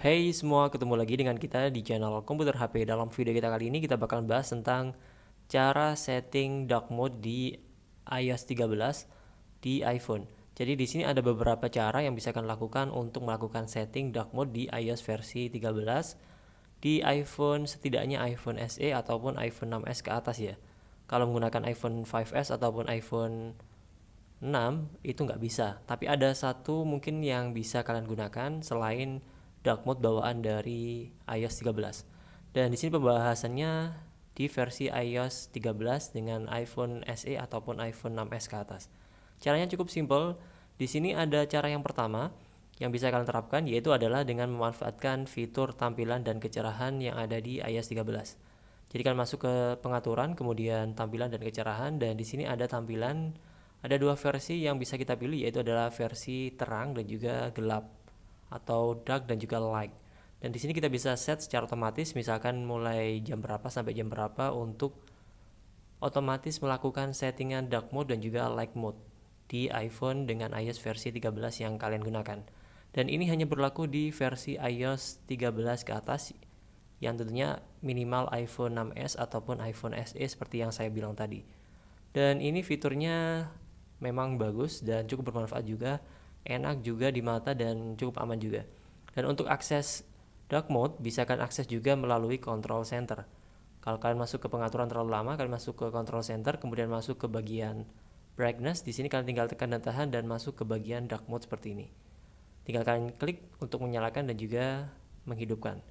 Hey semua, ketemu lagi dengan kita di channel Komputer HP. Dalam video kita kali ini kita bakal bahas tentang cara setting dark mode di iOS 13 di iPhone. Jadi di sini ada beberapa cara yang bisa kalian lakukan untuk melakukan setting dark mode di iOS versi 13 di iPhone, setidaknya iPhone SE ataupun iPhone 6s ke atas ya. Kalau menggunakan iPhone 5s ataupun iPhone 6 itu nggak bisa, tapi ada satu mungkin yang bisa kalian gunakan selain dark mode bawaan dari iOS 13. Dan di sini pembahasannya di versi iOS 13 dengan iPhone SE ataupun iPhone 6s ke atas. Caranya cukup simple. Di sini ada cara yang pertama yang bisa kalian terapkan, yaitu adalah dengan memanfaatkan fitur tampilan dan kecerahan yang ada di iOS 13. Jadi kalian masuk ke pengaturan, kemudian tampilan dan kecerahan, dan di sini ada tampilan. Ada dua versi yang bisa kita pilih, yaitu adalah versi terang dan juga gelap, atau dark dan juga light. Dan di sini kita bisa set secara otomatis, misalkan mulai jam berapa sampai jam berapa untuk otomatis melakukan settingan dark mode dan juga light mode di iPhone dengan iOS versi 13 yang kalian gunakan. Dan ini hanya berlaku di versi iOS 13 ke atas, yang tentunya minimal iPhone 6s ataupun iPhone SE seperti yang saya bilang tadi. Dan ini fiturnya memang bagus dan cukup bermanfaat juga, enak juga di mata dan cukup aman juga. Dan untuk akses dark mode bisa kalian akses juga melalui control center. Kalau kalian masuk ke pengaturan terlalu lama, kalian masuk ke control center, kemudian masuk ke bagian brightness. Di sini kalian tinggal tekan dan tahan dan masuk ke bagian dark mode seperti ini. Tinggal kalian klik untuk menyalakan dan juga menghidupkan.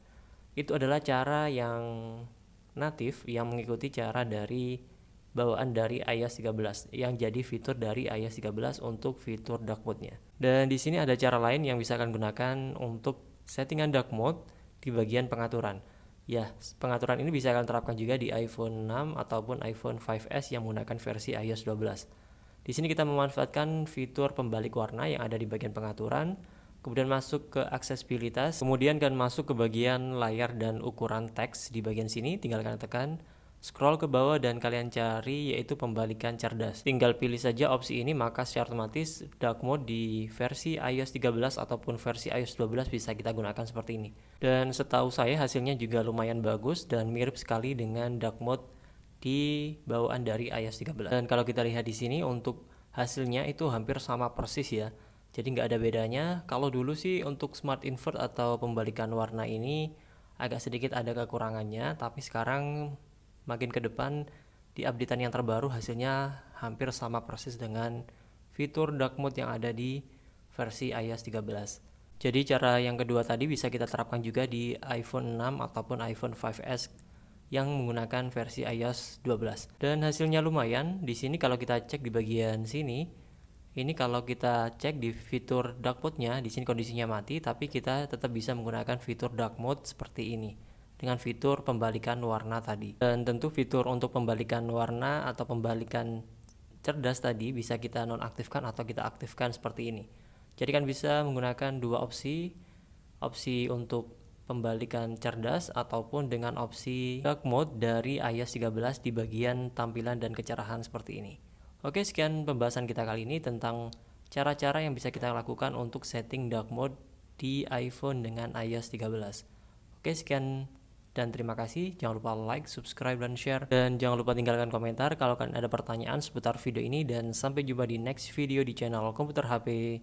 Itu adalah cara yang natif yang mengikuti cara dari bawaan dari iOS 13 yang jadi fitur dari iOS 13 untuk fitur dark mode-nya. Dan di sini ada cara lain yang bisa kalian gunakan untuk settingan dark mode di bagian pengaturan. Ya, pengaturan ini bisa kalian terapkan juga di iPhone 6 ataupun iPhone 5s yang menggunakan versi iOS 12. Di sini kita memanfaatkan fitur pembalik warna yang ada di bagian pengaturan, kemudian masuk ke aksesibilitas, kemudian kalian masuk ke bagian layar dan ukuran teks di bagian sini, tinggal kalian tekan scroll ke bawah dan kalian cari yaitu pembalikan cerdas. Tinggal pilih saja opsi ini, maka secara otomatis dark mode di versi iOS 13 ataupun versi iOS 12 bisa kita gunakan seperti ini. Dan setahu saya hasilnya juga lumayan bagus dan mirip sekali dengan dark mode di bawaan dari iOS 13. Dan kalau kita lihat di sini untuk hasilnya itu hampir sama persis ya. Jadi nggak ada bedanya. Kalau dulu sih untuk smart invert atau pembalikan warna ini agak sedikit ada kekurangannya, tapi sekarang makin ke depan di updatean yang terbaru hasilnya hampir sama persis dengan fitur dark mode yang ada di versi iOS 13. Jadi cara yang kedua tadi bisa kita terapkan juga di iPhone 6 ataupun iPhone 5s yang menggunakan versi iOS 12. Dan hasilnya lumayan. Di sini kalau kita cek di bagian sini, ini kalau kita cek di fitur dark mode-nya, di sini kondisinya mati, tapi kita tetap bisa menggunakan fitur dark mode seperti ini dengan fitur pembalikan warna tadi. Dan tentu fitur untuk pembalikan warna atau pembalikan cerdas tadi bisa kita nonaktifkan atau kita aktifkan seperti ini. Jadi kan bisa menggunakan dua opsi, opsi untuk pembalikan cerdas ataupun dengan opsi dark mode dari iOS 13 di bagian tampilan dan kecerahan seperti ini. Oke, sekian pembahasan kita kali ini tentang cara-cara yang bisa kita lakukan untuk setting dark mode di iPhone dengan iOS 13. Oke, sekian dan terima kasih. Jangan lupa like, subscribe, dan share. Dan jangan lupa tinggalkan komentar kalau kalian ada pertanyaan seputar video ini. Dan sampai jumpa di next video di channel Komputer HP.